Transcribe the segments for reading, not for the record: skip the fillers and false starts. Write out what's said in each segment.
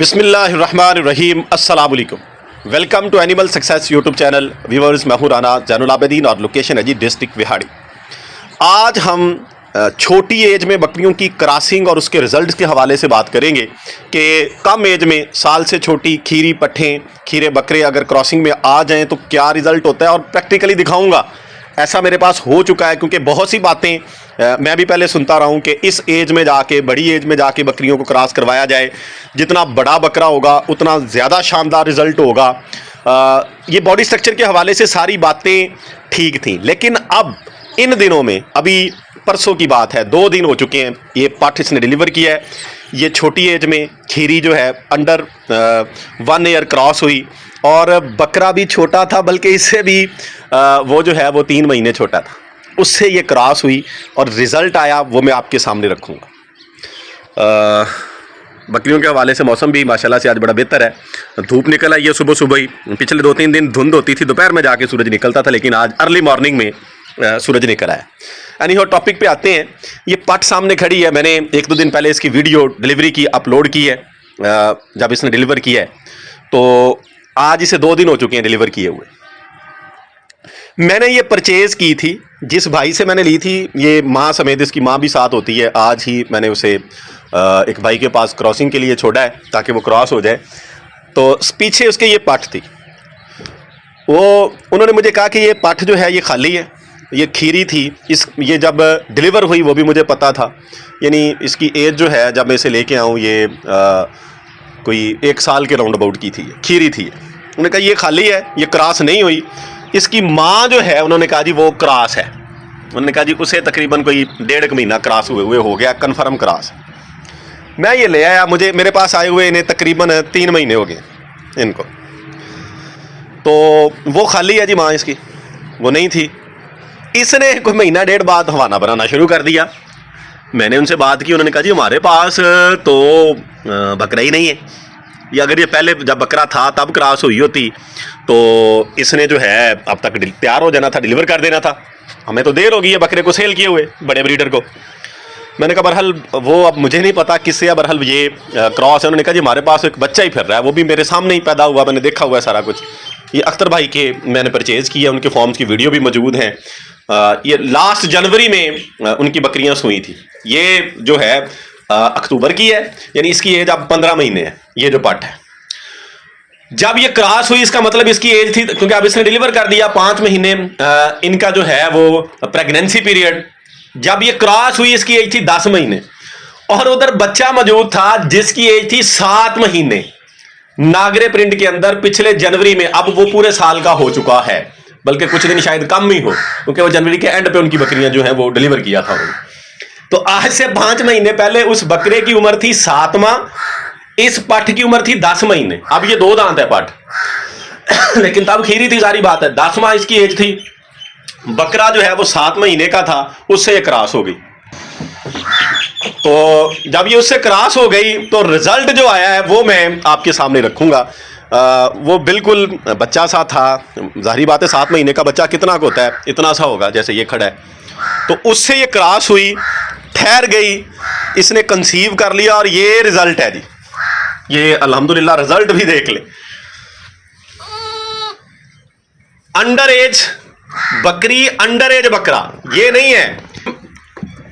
बिस्मिल्लाहिर्रहमानिर्रहीम अस्सलाम वालेकुम। Welcome to animal success YouTube channel. Viewers, मैं हूं राना जैनुल आबिदीन और लोकेशन है जी डिस्ट्रिक्ट विहाड़ी। आज हम छोटी एज में बकरियों की क्रॉसिंग और उसके रिजल्ट के हवाले से बात करेंगे कि कम एज में साल से छोटी खीरी पट्ठें खीरे बकरे अगर क्रॉसिंग में आ जाएं तो क्या रिज़ल्ट होता है, और प्रैक्टिकली दिखाऊंगा। ऐसा मेरे पास हो चुका है, क्योंकि बहुत सी बातें मैं भी पहले सुनता रहा हूँ कि इस एज में जाके, बड़ी एज में जाके बकरियों को क्रॉस करवाया जाए, जितना बड़ा बकरा होगा उतना ज़्यादा शानदार रिज़ल्ट होगा। ये बॉडी स्ट्रक्चर के हवाले से सारी बातें ठीक थी, लेकिन अब इन दिनों में, अभी परसों की बात है, 2 दिन हो चुके हैं, ये पाठ इसने डिलीवर किया है। ये छोटी एज में खीरी जो है अंडर 1 ईयर क्रॉस हुई, और बकरा भी छोटा था, बल्कि इससे भी वो जो है वो 3 महीने छोटा था, उससे ये क्रॉस हुई और रिज़ल्ट आया, वो मैं आपके सामने रखूँगा। बकरियों के हवाले से मौसम भी माशाल्लाह से आज बड़ा बेहतर है। धूप निकल आई है सुबह सुबह ही। पिछले 2-3 दिन धुंध होती थी, दोपहर में जाके सूरज निकलता था, लेकिन आज अर्ली मॉर्निंग में सूरज निकल आया। एनी हो, टॉपिक पे आते हैं। ये पट सामने खड़ी है, मैंने 1-2 दिन पहले इसकी वीडियो डिलीवरी की, अपलोड की है जब इसने डिलीवर किया है। तो आज इसे 2 दिन हो चुके हैं डिलीवर किए हुए। मैंने ये परचेज़ की थी, जिस भाई से मैंने ली थी, ये माँ समेत, इसकी माँ भी साथ होती है। आज ही मैंने उसे एक भाई के पास क्रॉसिंग के लिए छोड़ा है ताकि वो क्रॉस हो जाए। तो पीछे उसके ये पट थी, उन्होंने मुझे कहा कि ये पट जो है ये खाली है, ये खीरी थी। ये जब डिलीवर हुई वो भी मुझे पता था, यानी इसकी एज जो है जब मैं इसे लेके आऊँ, ये कोई 1 साल के राउंड अबाउट की थी, खीरी थी। उन्होंने कहा ये खाली है, ये क्रॉस नहीं हुई। इसकी माँ जो है, उन्होंने कहा जी वो क्रॉस है। उन्होंने कहा जी उसे तकरीबन कोई 1.5 महीना क्रॉस हुए हो गया, कन्फर्म क्रॉस। मैं ये ले आया, मेरे पास आए हुए इन्हें तकरीबन 3 महीने हो गए इनको। तो वो खाली है जी माँ इसकी, वो नहीं थी। इसने कोई महीना 1.5 बाद हवाना बनाना शुरू कर दिया। मैंने उनसे बात की, उन्होंने कहा जी हमारे पास तो बकरा ही नहीं है, या अगर ये पहले जब बकरा था तब क्रॉस हुई होती तो इसने जो है अब तक तैयार हो जाना था, डिलीवर कर देना था। हमें तो देर हो गई है बकरे को सेल किए हुए, बड़े ब्रीडर को। मैंने कहा बहरहाल वो अब मुझे नहीं पता किससे है, बहरहाल ये क्रॉस है। उन्होंने कहा जी हमारे पास एक बच्चा ही फिर रहा है, वो भी मेरे सामने ही पैदा हुआ, मैंने देखा हुआ है सारा कुछ। ये अख्तर भाई के मैंने परचेज़ किया, उनके फॉर्म्स की वीडियो भी मौजूद हैं। ये लास्ट जनवरी में उनकी बकरियां सुई थी। ये जो है अक्टूबर की है, यानी इसकी एज अब 15 महीने है। ये जो पट है, जब ये क्रॉस हुई इसका मतलब इसकी एज थी, क्योंकि अब इसने डिलीवर कर दिया 5 महीने इनका जो है वो प्रेगनेंसी पीरियड। जब ये क्रॉस हुई इसकी एज थी 10 महीने, और उधर बच्चा मौजूद था जिसकी एज थी 7 महीने नागरे प्रिंट के अंदर पिछले जनवरी में। अब वो पूरे साल का हो चुका है, बल्कि कुछ दिन शायद कम ही हो, क्योंकि वो जनवरी के एंड पे उनकी बकरियां जो है वो डिलीवर किया था उन्होंने। तो आज से 5 महीने पहले उस बकरे की उम्र थी 7 माह, इस पट की उम्र थी 10 महीने। अब ये 2 दांत है पट लेकिन तब खीरी थी, सारी बात है। 10 माह इसकी एज थी, बकरा जो है वो 7 महीने का था, उससे ये क्रॉस हो गई। तो जब ये उससे क्रॉस हो गई तो रिजल्ट जो आया है वो मैं आपके सामने रखूंगा। वो बिल्कुल बच्चा सा था। जाहिर बात है 7 महीने का बच्चा कितना का होता है, इतना सा होगा जैसे ये खड़ा है। तो उससे ये क्रॉस हुई, ठहर गई, इसने कंसीव कर लिया, और ये रिजल्ट है जी। ये अल्हम्दुलिल्लाह रिजल्ट भी देख ले। अंडर एज बकरी, अंडर एज बकरा, ये नहीं है।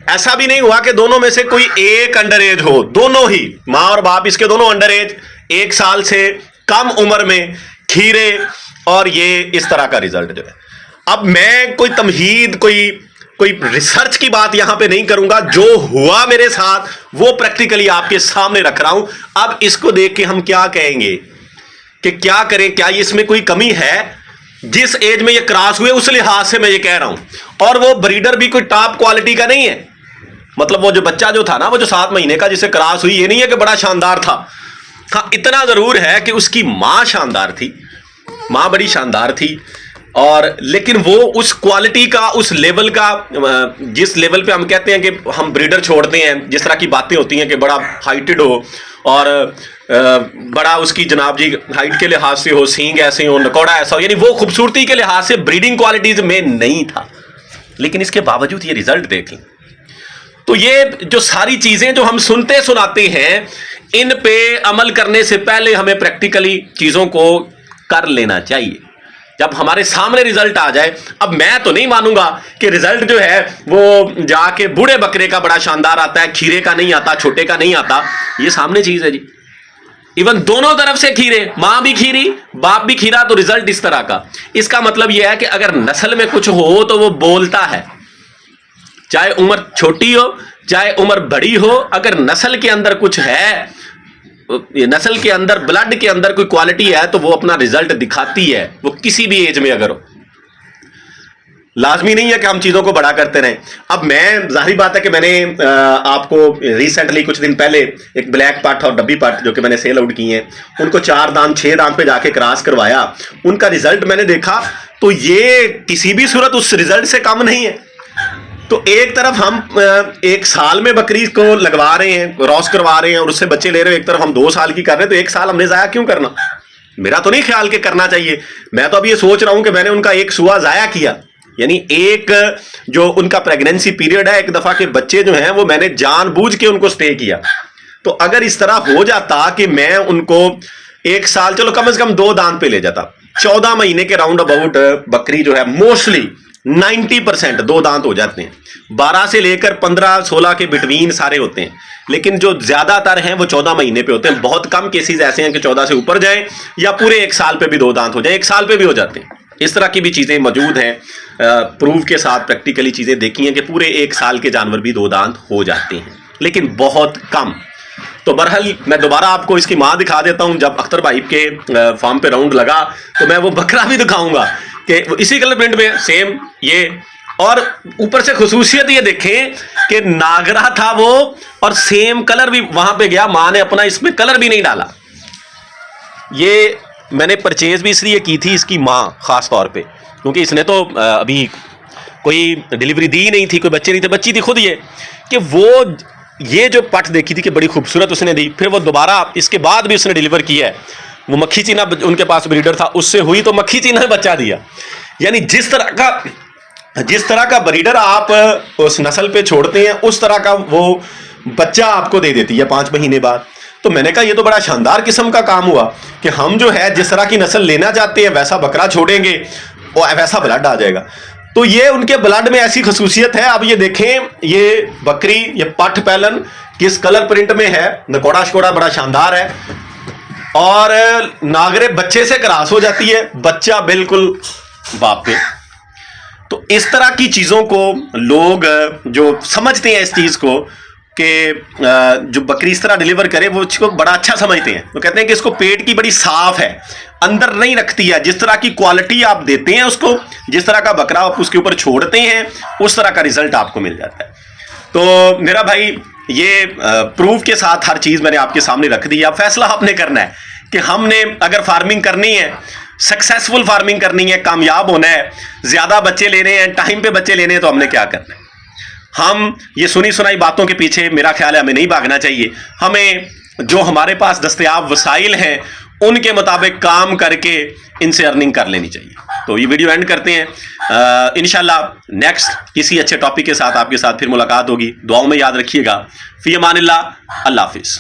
ऐसा भी नहीं हुआ कि दोनों में से कोई एक अंडर एज हो, दोनों ही माँ और बाप इसके दोनों अंडर एज, 1 साल से कम उम्र में खीरे, और ये इस तरह का रिजल्ट जो है। अब मैं कोई तमहीद, कोई रिसर्च की बात यहां पे नहीं करूंगा, जो हुआ मेरे साथ वो प्रैक्टिकली आपके सामने रख रहा हूं। अब इसको देख के हम क्या कहेंगे कि क्या करें, क्या इसमें कोई कमी है? जिस एज में ये क्रॉस हुए उस लिहाज से मैं ये कह रहा हूं। और वो ब्रीडर भी कोई टॉप क्वालिटी का नहीं है, मतलब वो जो बच्चा जो था ना, वो जो 7 महीने का जिसे क्रॉस हुई, ये नहीं है कि बड़ा शानदार था। हाँ, इतना जरूर है कि उसकी माँ शानदार थी, माँ बड़ी शानदार थी, और लेकिन वो उस क्वालिटी का, उस लेवल का, जिस लेवल पे हम कहते हैं कि हम ब्रीडर छोड़ते हैं, जिस तरह की बातें होती हैं कि बड़ा हाइटेड हो और बड़ा उसकी जनाब जी हाइट के लिहाज से हो, सींग ऐसे हो, नकौड़ा ऐसा हो, यानी वो खूबसूरती के लिहाज से ब्रीडिंग क्वालिटीज में नहीं था। लेकिन इसके बावजूद ये रिजल्ट देख लें। तो ये जो सारी चीजें जो हम सुनते सुनाते हैं, इन पे अमल करने से पहले हमें प्रैक्टिकली चीजों को कर लेना चाहिए। जब हमारे सामने रिजल्ट आ जाए, अब मैं तो नहीं मानूंगा कि रिजल्ट जो है वो जाके बूढ़े बकरे का बड़ा शानदार आता है, खीरे का नहीं आता, छोटे का नहीं आता। ये सामने चीज है जी, इवन दोनों तरफ से खीरे, मां भी खीरी बाप भी खीरा, तो रिजल्ट इस तरह का। इसका मतलब यह है कि अगर नस्ल में कुछ हो तो वो बोलता है, चाहे उम्र छोटी हो चाहे उम्र बड़ी हो। अगर नस्ल के अंदर कुछ है, नस्ल के अंदर, ब्लड के अंदर कोई क्वालिटी है, तो वो अपना रिजल्ट दिखाती है, वो किसी भी एज में अगर हो। लाजमी नहीं है कि हम चीजों को बड़ा करते रहें। अब मैं, जाहिर बात है कि मैंने आपको रिसेंटली कुछ दिन पहले एक ब्लैक पट और डब्बी पट जो कि मैंने सेल आउट किए हैं, उनको 4 दांत 6 दांत पे जाके क्रॉस करवाया। उनका रिजल्ट मैंने देखा तो ये किसी भी सूरत उस रिजल्ट से कम नहीं है। तो एक तरफ हम 1 साल में बकरी को लगवा रहे हैं, क्रॉस करवा रहे हैं और उससे बच्चे ले रहे हैं, एक तरफ हम 2 साल की कर रहे हैं, तो 1 साल हमने जाया क्यों करना? मेरा तो नहीं ख्याल कि करना चाहिए। मैं तो अब ये सोच रहा हूं कि मैंने उनका 1 सुआ जाया किया, यानी एक जो उनका प्रेगनेंसी पीरियड है, एक दफा के बच्चे जो हैं वो मैंने जानबूझ के उनको स्टे किया। तो अगर इस तरह हो जाता कि मैं उनको 1 साल, चलो कम से कम 2 दांत पे ले जाता, 14 महीने के राउंड अबाउट बकरी जो है मोस्टली 90% 2 दांत हो जाते हैं। 12 से लेकर 15-16 के बिटवीन सारे होते हैं, लेकिन जो ज्यादातर हैं वो 14 महीने पे होते हैं। बहुत कम केसेस ऐसे हैं कि 14 से ऊपर जाएं या पूरे 1 साल पे भी 2 दांत हो जाए, 1 साल पे भी हो जाते हैं। इस तरह की भी चीजें मौजूद हैं, प्रूफ के साथ प्रैक्टिकली चीजें देखी हैं कि पूरे 1 साल के जानवर भी 2 दांत हो जाते हैं, लेकिन बहुत कम। तो बहरहाल मैं दोबारा आपको इसकी माँ दिखा देता हूं। जब अख्तर भाई के फार्म पे राउंड लगा तो मैं वो बकरा भी दिखाऊंगा कि इसी कलर प्रिंट में सेम ये, और ऊपर से खुसूसियत ये देखें कि नागरा था वो और सेम कलर भी वहां पे गया, मां ने अपना इसमें कलर भी नहीं डाला। ये मैंने परचेज भी इसलिए की थी इसकी मां खास तौर पे, क्योंकि इसने तो अभी कोई डिलीवरी दी नहीं थी, कोई बच्चे नहीं थे, बच्ची थी खुद ये, कि वो ये जो पट देखी थी कि बड़ी खूबसूरत उसने दी, फिर वो दोबारा इसके बाद भी उसने डिलीवर किया है। वो मक्खी चीना उनके पास ब्रीडर था, उससे हुई तो मक्खी चीना ने बच्चा दिया। यानी जिस तरह का ब्रीडर आप उस नस्ल पे छोड़ते हैं, उस तरह का वो बच्चा आपको दे देती है 5 महीने बाद। तो मैंने कहा ये तो बड़ा शानदार किस्म का काम हुआ कि हम जो है जिस तरह की नस्ल लेना चाहते हैं वैसा बकरा छोड़ेंगे और वैसा ब्लड आ जाएगा। तो ये उनके ब्लड में ऐसी खसूसियत है। अब ये देखें, ये बकरी, ये पठ पैलन किस कलर प्रिंट में है, नकोड़ा शकोड़ा बड़ा शानदार है, और नागरे बच्चे से क्रॉस हो जाती है, बच्चा बिल्कुल बाप पे। तो इस तरह की चीजों को लोग जो समझते हैं इस चीज को कि जो बकरी इस तरह डिलीवर करे वो उसको बड़ा अच्छा समझते हैं। तो कहते हैं कि इसको पेट की बड़ी साफ है, अंदर नहीं रखती है। जिस तरह की क्वालिटी आप देते हैं उसको, जिस तरह का बकरा आप उसके ऊपर छोड़ते हैं, उस तरह का रिजल्ट आपको मिल जाता है। तो मेरा भाई, ये प्रूफ के साथ हर चीज मैंने आपके सामने रख दी। अब फैसला आपने करना है कि हमने अगर फार्मिंग करनी है, सक्सेसफुल फार्मिंग करनी है, कामयाब होना है, ज्यादा बच्चे लेने हैं, टाइम पे बच्चे लेने हैं, तो हमने क्या करना है? हम ये सुनी सुनाई बातों के पीछे मेरा ख्याल है हमें नहीं भागना चाहिए। हमें जो हमारे पास दस्तयाब वसाइल हैं उनके मुताबिक काम करके इनसे अर्निंग कर लेनी चाहिए। तो ये वीडियो एंड करते हैं। इंशाल्लाह नेक्स्ट किसी अच्छे टॉपिक के साथ आपके साथ फिर मुलाकात होगी। दुआओं में याद रखिएगा। फी अमानिल्लाह, अल्लाह हाफिज़।